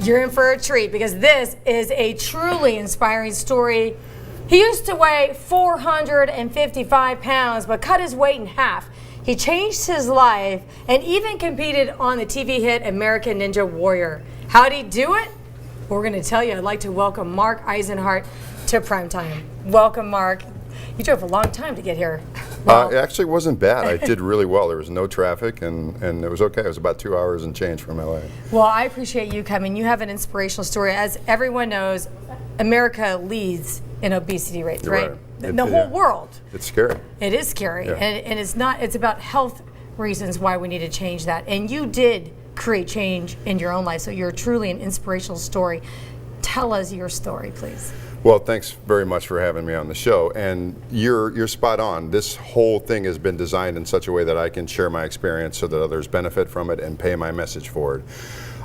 You're in for a treat because this is a truly inspiring story. He used to weigh 455 pounds, but cut his weight in half. He changed his life and even competed on the TV hit American Ninja Warrior. How'd he do it? We're going to tell you. I'd like to welcome Mark Eisenhart to Primetime. Welcome, Mark. You drove a long time to get here. Wow. It actually wasn't bad. I did really well. There was no traffic, and it was okay. It was about 2 hours and change from LA. Well, I appreciate you coming. You have an inspirational story. As everyone knows, America leads in obesity rates, right? The whole world. It's scary. It is scary, and it's not. It's about health reasons why we need to change that. And you did create change in your own life, so you're truly an inspirational story. Tell us your story, please. Well, thanks very much for having me on the show. And you're spot on. This whole thing has been designed in such a way that I can share my experience so that others benefit from it and pay my message forward.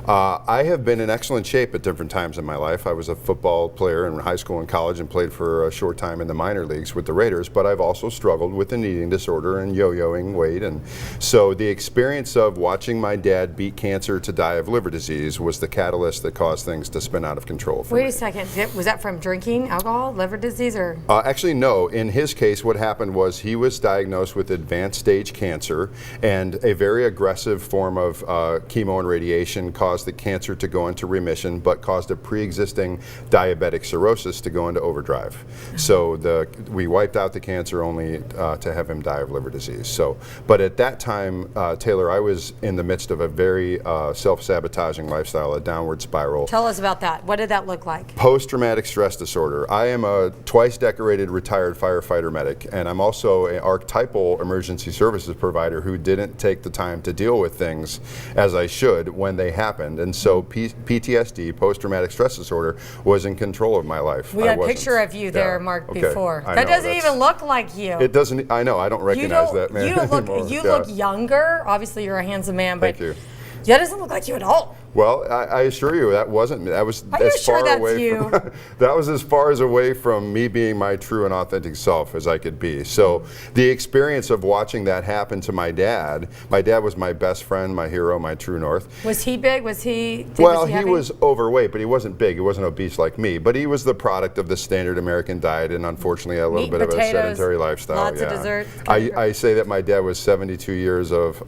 I have been in excellent shape at different times in my life. I was a football player in high school and college and played for a short time in the minor leagues with the Raiders, but I've also struggled with an eating disorder and yo-yoing weight. And so the experience of watching my dad beat cancer to die of liver disease was the catalyst that caused things to spin out of control for me. Wait a second. Was that from drinking alcohol, liver disease, or? Actually, no. In his case, what happened was he was diagnosed with advanced stage cancer, and a very aggressive form of chemo and radiation caused the cancer to go into remission, but caused a pre-existing diabetic cirrhosis to go into overdrive. So we wiped out the cancer only to have him die of liver disease. So, but at that time, Taylor, I was in the midst of a very self-sabotaging lifestyle, a downward spiral. Tell us about that. What did that look like? Post-traumatic stress disorder. I am a twice decorated retired firefighter medic, and I'm also an archetypal emergency services provider who didn't take the time to deal with things as I should when they happened. And so PTSD, post-traumatic stress disorder, was in control of my life. We got a picture of you there, Mark, before. That doesn't even look like you. It doesn't. I know. I don't recognize that man anymore. You look younger. Obviously, you're a handsome man, but Thank you. That doesn't look like you at all. Well, I assure you that wasn't me. That was Are you sure that's away you? From, that was as far as away from me being my true and authentic self as I could be. So the experience of watching that happen to my dad was my best friend, my hero, my true north. Was he big? Was he Well, he heavy? was overweight, but he wasn't big. He wasn't obese like me, but he was the product of the standard American diet and unfortunately a little Meat, bit potatoes, of a sedentary lifestyle. Lots of dessert. I say that my dad was 72 years of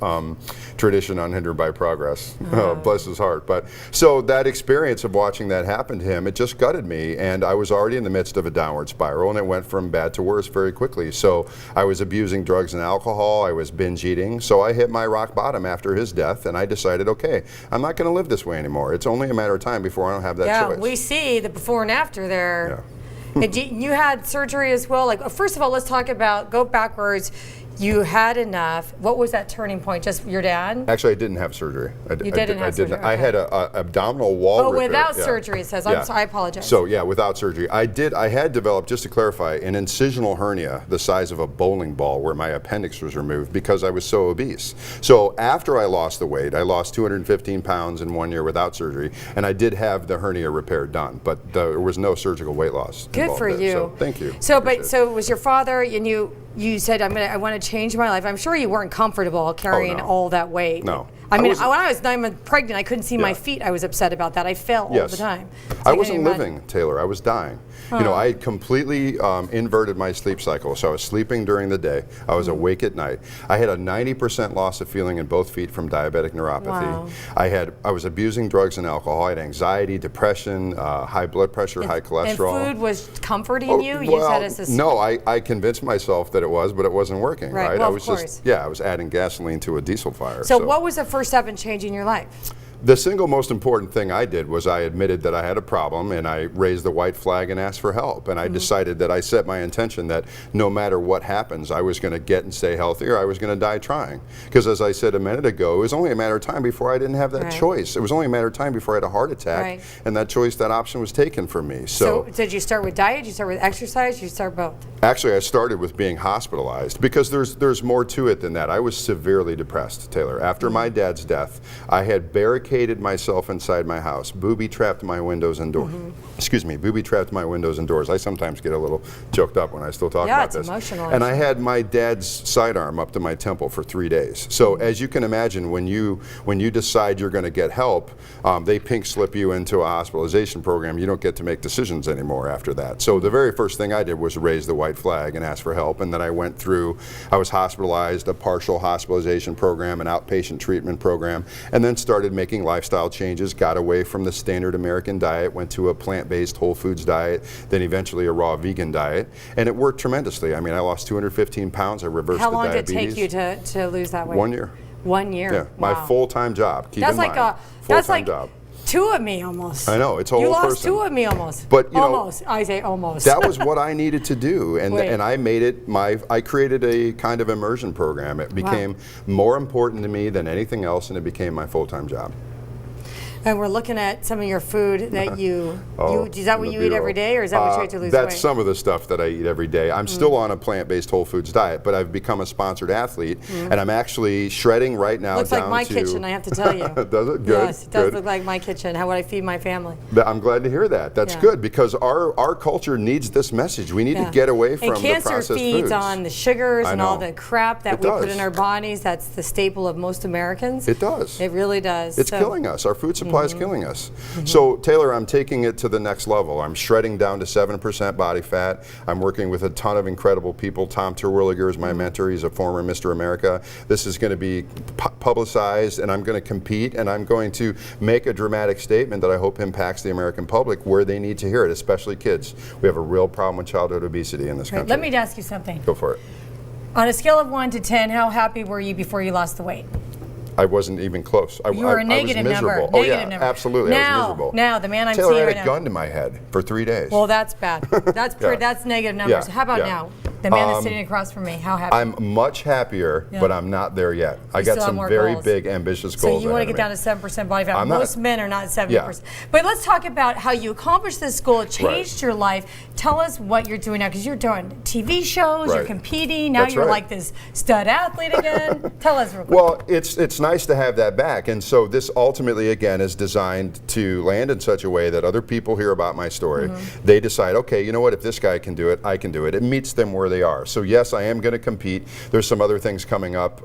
tradition unhindered by progress. Bless his heart. But so that experience of watching that happen to him, it just gutted me, and I was already in the midst of a downward spiral, and it went from bad to worse very quickly. So I was abusing drugs and alcohol, I was binge eating, so I hit my rock bottom after his death, and I decided, okay, I'm not going to live this way anymore. It's only a matter of time before I don't have that choice. Yeah, we see the before and after there. Yeah. And you had surgery as well. Like, first of all, let's talk about, go backwards. You had enough. What was that turning point? Just your dad? Actually, I didn't have surgery. You didn't have surgery? Okay. I had an abdominal wall repair. Without surgery, it says. I'm sorry, I apologize. So yeah, without surgery. I had developed, just to clarify, an incisional hernia the size of a bowling ball where my appendix was removed because I was so obese. So after I lost the weight, I lost 215 pounds in 1 year without surgery, and I did have the hernia repair done, but there was no surgical weight loss. Good for you. So thank you. So, so it was your father, and you said, I want to change my life. I'm sure you weren't comfortable carrying all that weight. No. I mean, when I was 9 months pregnant, I couldn't see my feet. I was upset about that. I fell all the time. So I wasn't living, Taylor. I was dying. Huh. You know, I had completely inverted my sleep cycle. So I was sleeping during the day. I was awake at night. I had a 90% loss of feeling in both feet from diabetic neuropathy. Wow. I was abusing drugs and alcohol. I had anxiety, depression, high blood pressure, high cholesterol. And food was comforting you? You well, just had no, I convinced myself that it was, but it wasn't working. Right. Well, I was I was adding gasoline to a diesel fire. So what was the first step in changing your life? The single most important thing I did was I admitted that I had a problem, and I raised the white flag and asked for help. And I decided that I set my intention that no matter what happens, I was going to get and stay healthy, or I was going to die trying. Because as I said a minute ago, it was only a matter of time before I didn't have that choice. It was only a matter of time before I had a heart attack, and that option was taken from me. So did you start with diet? Did you start with exercise? Did you start both? Actually, I started with being hospitalized because there's more to it than that. I was severely depressed, Taylor. After my dad's death, I had barricaded barricaded myself inside my house, booby-trapped my windows and doors. Excuse me, booby-trapped my windows and doors. I sometimes get a little choked up when I still talk about this. Yeah, it's emotional. And I had my dad's sidearm up to my temple for 3 days. So as you can imagine, when you decide you're going to get help, they pink slip you into a hospitalization program. You don't get to make decisions anymore after that. So the very first thing I did was raise the white flag and ask for help. And then I went through, I was hospitalized, a partial hospitalization program, an outpatient treatment program, and then started making lifestyle changes, got away from the standard American diet, went to a plant-based whole foods diet, then eventually a raw vegan diet. And it worked tremendously. I mean, I lost 215 pounds, I reversed the diabetes. How long did it take you to lose that weight? 1 year. 1 year. Yeah, wow. my full-time job. Keep That's in like mind, that's like job. 2 of me almost. I know, it's a whole You lost person. 2 of me almost. But you know, almost. I say almost. that was what I needed to do, and Wait. I made it I created a kind of immersion program. It became more important to me than anything else, and it became my full-time job. And we're looking at some of your food that is that what you eat every day, or is that what you eat to lose weight? That's some of the stuff that I eat every day. I'm still on a plant-based whole foods diet, but I've become a sponsored athlete, and I'm actually shredding right now. Looks like my kitchen, I have to tell you. Does it? Good. Yes, it does look like my kitchen. How would I feed my family? I'm glad to hear that. That's good, because our culture needs this message. We need to get away from the processed foods. And cancer feeds on the sugars and all know. the crap that we put in our bodies. That's the staple of most Americans. It does. It really does. It's killing us. Our food supply is killing us. So Taylor, I'm taking it to the next level. I'm shredding down to 7% body fat. I'm working with a ton of incredible people. Tom Terwilliger is my mentor. He's a former Mr. America. This is going to be publicized, and I'm going to compete, and I'm going to make a dramatic statement that I hope impacts the American public where they need to hear it, especially kids. We have a real problem with childhood obesity in this country. Let me ask you something. Go for it. On a scale of 1 to 10, how happy were you before you lost the weight? I wasn't even close. You were a negative number. Oh yeah, absolutely. I was miserable. Now, the man I'm Taylor, seeing I right had now. a gun to my head for 3 days. Well, that's bad. That's that's negative numbers. Yeah, How about yeah. now? The man that's sitting across from me. How happy? I'm much happier, but I'm not there yet. I You got still have some more very goals. big, ambitious goals. So you want to ahead get of down me. to 7% body fat. I'm not. Most men are not 70%. Yeah. But let's talk about how you accomplished this goal. It changed your life. Tell us what you're doing now, because you're doing TV shows, you're Right. competing. Now That's you're right. like this stud athlete again. Tell us real quick. Well, it's nice to have that back, and so this ultimately, again, is designed to land in such a way that other people hear about my story. They decide, okay, you know what? If this guy can do it, I can do it. It meets them where they are. So yes, I am going to compete. There's some other things coming up,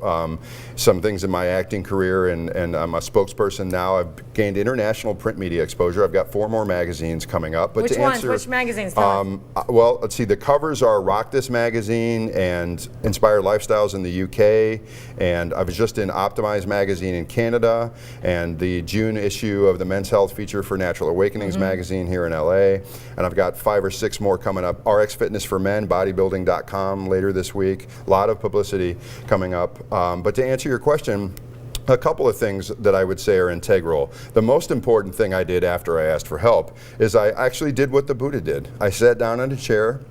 some things in my acting career, and I'm a spokesperson now. I've gained international print media exposure. I've got 4 more magazines coming up. But Which to ones? answer, Which magazines? Tell us. Well, let's see. The covers are Rock This Magazine and Inspired Lifestyles in the UK, and I was just in Optimize Magazine in Canada, and the June issue of the Men's Health feature for Natural Awakenings magazine here in LA, and I've got 5 or 6 more coming up. RX Fitness for Men, bodybuilding.com later this week. A lot of publicity coming up. But to answer your question, a couple of things that I would say are integral. The most important thing I did after I asked for help is I actually did what the Buddha did. I sat down in a chair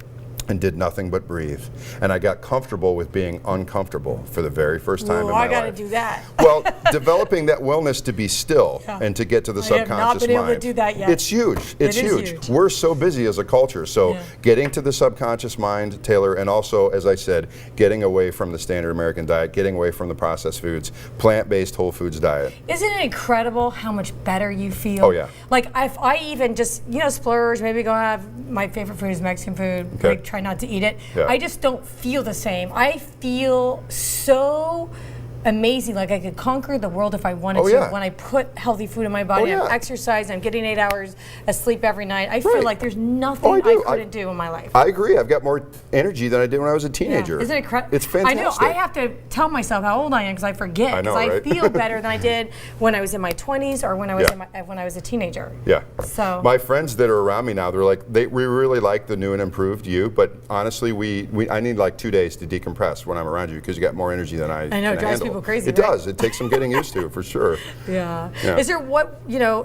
and did nothing but breathe. And I got comfortable with being uncomfortable for the very first time in my life. I got to do that. Well, developing that willingness to be still and to get to the subconscious mind. I have not been able to do that yet. It's huge. It's huge. We're so busy as a culture. So getting to the subconscious mind, Taylor, and also, as I said, getting away from the standard American diet, getting away from the processed foods, plant-based whole foods diet. Isn't it incredible how much better you feel? Oh yeah. Like if I even just, splurge, maybe go have my favorite food is Mexican food. Okay. Like try not to eat it. Yeah. I just don't feel the same. I feel so amazing, like I could conquer the world if I wanted to. When I put healthy food in my body, I'm exercising, I'm getting 8 hours of sleep every night. I feel like there's nothing I couldn't do in my life. I agree. I've got more energy than I did when I was a teenager. Isn't it incredible? It's fantastic. I know. I have to tell myself how old I am because I forget. I know, I right? feel better than I did when I was in my 20s or when I was when I was a teenager. Yeah. So my friends that are around me now, they're like, we really like the new and improved you, but honestly, I need like 2 days to decompress when I'm around you because you got more energy than I know. It drives handle. People crazy. It does. It takes some getting used to, for sure. Yeah. Is there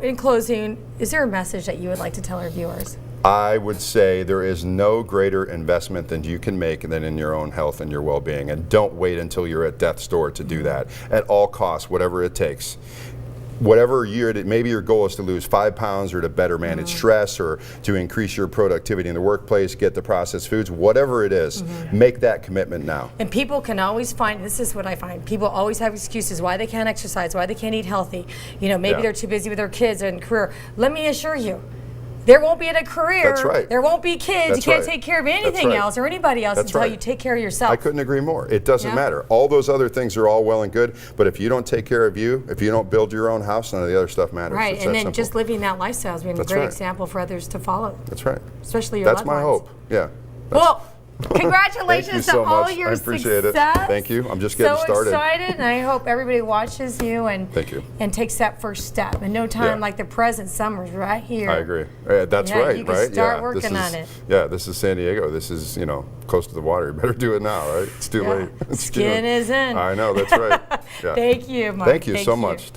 in closing, is there a message that you would like to tell our viewers? I would say there is no greater investment than you can make than in your own health and your well-being. And don't wait until you're at death's door to do that. At all costs, whatever it takes. whatever maybe your goal is to lose 5 pounds or to better manage stress or to increase your productivity in the workplace, get the processed foods, whatever it is, make that commitment now. And people can always find, this is what I find, people always have excuses why they can't exercise, why they can't eat healthy. You know, maybe they're too busy with their kids and career. Let me assure you, there won't be a career. That's right. There won't be kids. That's you can't right. take care of anything else or anybody else until you take care of yourself. I couldn't agree more. It doesn't matter. All those other things are all well and good, but if you don't take care of you, if you don't build your own house, none of the other stuff matters. Right, It's and that then simple. just living that lifestyle is being a great example for others to follow. That's right. Especially your That's loved my ones. hope. Yeah. Well, congratulations Thank you so to all much. your I appreciate success. it. Thank you. I'm just getting started. So excited, and I hope everybody watches you and takes that first step. And no time like the present, summer's right here. I agree. That's right. You can right. start working on it. Yeah. This is San Diego. This is close to the water. You better do it now, right? It's too late. It's Skin is in. I know. That's right. Yeah. Thank you, Mark. Thank you so much.